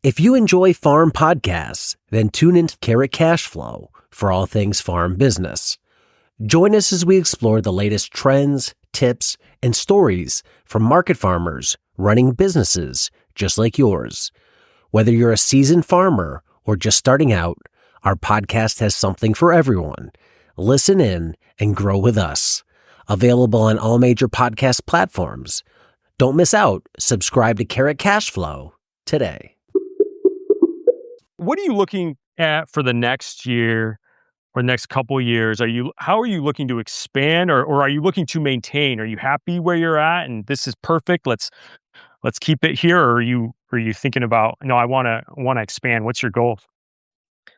If you enjoy farm podcasts, then tune into Carrot Cash Flow for all things farm business. Join us as we explore the latest trends, tips, and stories from market farmers running businesses just like yours. Whether you're a seasoned farmer or just starting out, our podcast has something for everyone. Listen in and grow with us. Available on all major podcast platforms. Don't miss out. Subscribe to Carrot Cash Flow today. What are you looking at for the next year or next couple of years? How are you looking to expand, or are you looking to maintain? Are you happy where you're at and this is perfect? Let's keep it here. Or are you thinking about, no, I want to expand? What's your goal?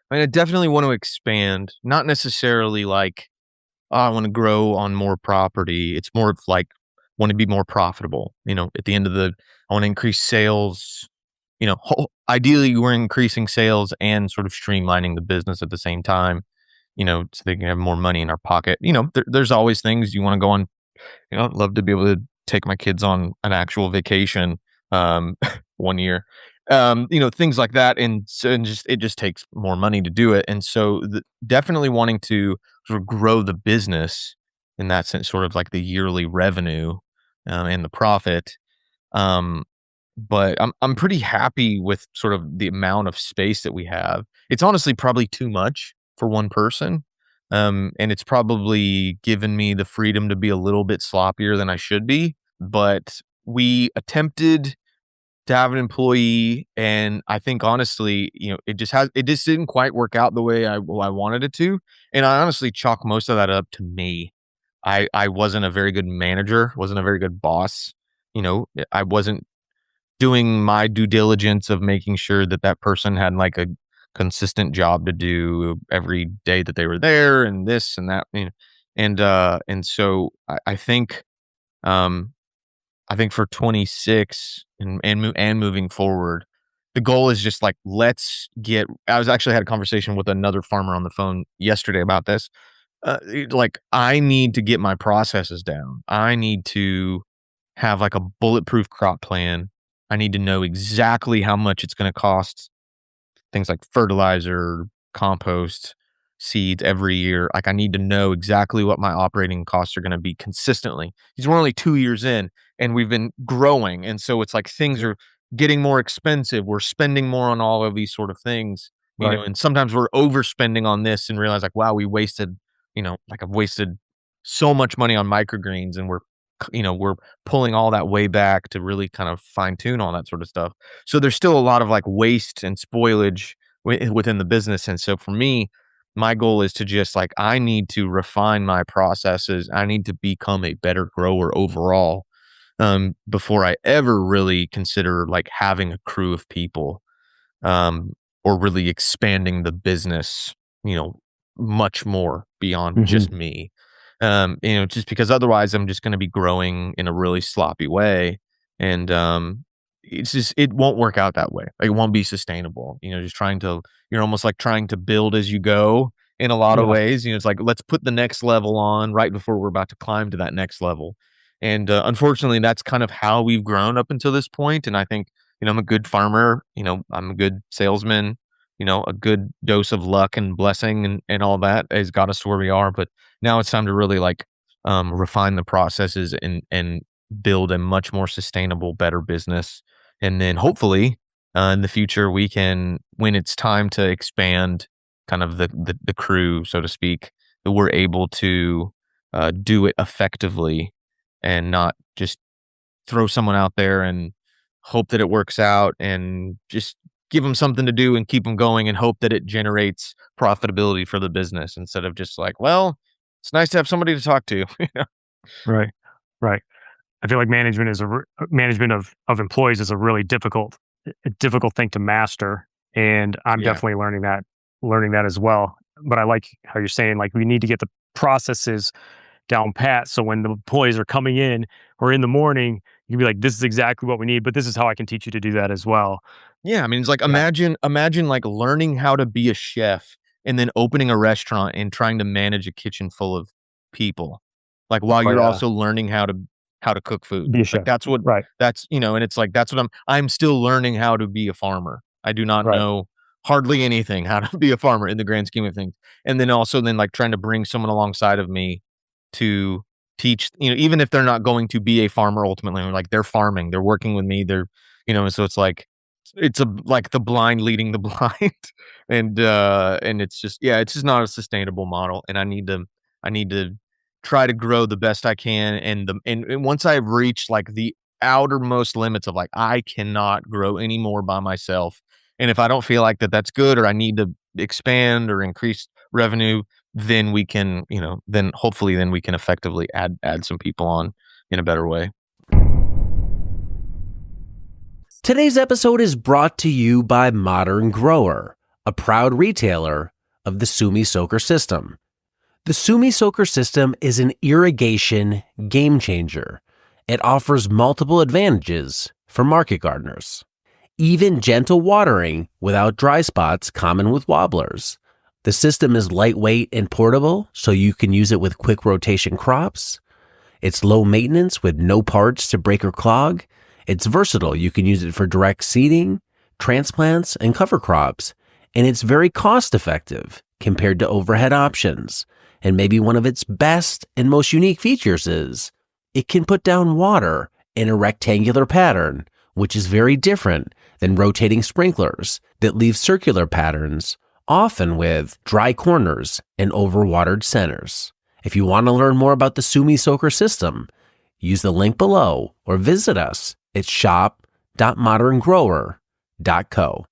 I mean, I definitely want to expand, not necessarily like, oh, I want to grow on more property. It's more of like, want to be more profitable. At the end of I want to increase sales. Ideally, we're increasing sales and sort of streamlining the business at the same time, so they can have more money in our pocket. There's always things you want to go on. I'd love to be able to take my kids on an actual vacation one year. Things like that. And it just takes more money to do it. And so definitely wanting to sort of grow the business in that sense, sort of like the yearly revenue and the profit. But I'm pretty happy with sort of the amount of space that we have. It's honestly probably too much for one person. And it's probably given me the freedom to be a little bit sloppier than I should be. But we attempted to have an employee, and I think honestly, it just didn't quite work out the way I wanted it to. And I honestly chalk most of that up to me. I wasn't a very good manager, wasn't a very good boss. I wasn't doing my due diligence of making sure that person had like a consistent job to do every day that they were there, and this and that, and so I think, for 26 and moving forward, the goal is just like, I was actually had a conversation with another farmer on the phone yesterday about this. Like, I need to get my processes down. I need to have like a bulletproof crop plan. I need to know exactly how much it's going to cost things like fertilizer, compost, seeds every year. Like, I need to know exactly what my operating costs are going to be consistently. Because we're only 2 years in and we've been growing. And so it's like things are getting more expensive. We're spending more on all of these sort of things, Right. and sometimes we're overspending on this and realize like, wow, we wasted, like I've wasted so much money on microgreens, and we're pulling all that way back to really kind of fine tune all that sort of stuff. So there's still a lot of like waste and spoilage within the business. And so for me, my goal is to just like, I need to refine my processes. I need to become a better grower overall, before I ever really consider like having a crew of people, or really expanding the business, much more beyond just me. Just because otherwise I'm just going to be growing in a really sloppy way. And, it won't work out that way. Like, it won't be sustainable, you're almost like trying to build as you go in a lot of ways. It's like, let's put the next level on right before we're about to climb to that next level. And, unfortunately, that's kind of how we've grown up until this point. And I think, I'm a good farmer, I'm a good salesman, a good dose of luck and blessing and all that has got us to where we are. But now it's time to really like, refine the processes and build a much more sustainable, better business. And then hopefully, in the future, we can, when it's time to expand kind of the crew, so to speak, that we're able to, do it effectively and not just throw someone out there and hope that it works out, and just give them something to do and keep them going and hope that it generates profitability for the business, instead of just like, well, it's nice to have somebody to talk to. Right. Right. I feel like management of employees is a really difficult thing to master, and I'm Yeah. definitely learning that as well. But I like how you're saying, like, we need to get the processes down pat, so when the employees are coming in or in the morning, you can be like, this is exactly what we need, but this is how I can teach you to do that as well. Yeah, I mean, it's like, Yeah. imagine like learning how to be a chef and then opening a restaurant and trying to manage a kitchen full of people. Like, while Oh you're yeah. also learning how to cook food. Be a Like, chef. Right. and it's like, that's what I'm still learning how to be a farmer. I do not Right. know hardly anything how to be a farmer in the grand scheme of things. And then also then like trying to bring someone alongside of me to teach, even if they're not going to be a farmer ultimately, or like they're farming, they're working with me, and so it's like like the blind leading the blind. And it's just, yeah, it's just not a sustainable model. And I need to try to grow the best I can. And once I've reached like the outermost limits of like I cannot grow anymore by myself. And if I don't feel like that's good, or I need to expand or increase revenue, then we can, then hopefully then we can effectively add some people on in a better way. Today's episode is brought to you by Modern Grower, a proud retailer of the Sumi Soaker system. The Sumi Soaker system is an irrigation game changer. It offers multiple advantages for market gardeners. Even gentle watering without dry spots common with wobblers. The system is lightweight and portable, so you can use it with quick rotation crops. It's low maintenance with no parts to break or clog. It's versatile. You can use it for direct seeding, transplants, and cover crops. And it's very cost effective compared to overhead options. And maybe one of its best and most unique features is it can put down water in a rectangular pattern, which is very different than rotating sprinklers that leave circular patterns, often with dry corners and overwatered centers. If you want to learn more about the Sumi Soaker system, use the link below or visit us at shop.moderngrower.co.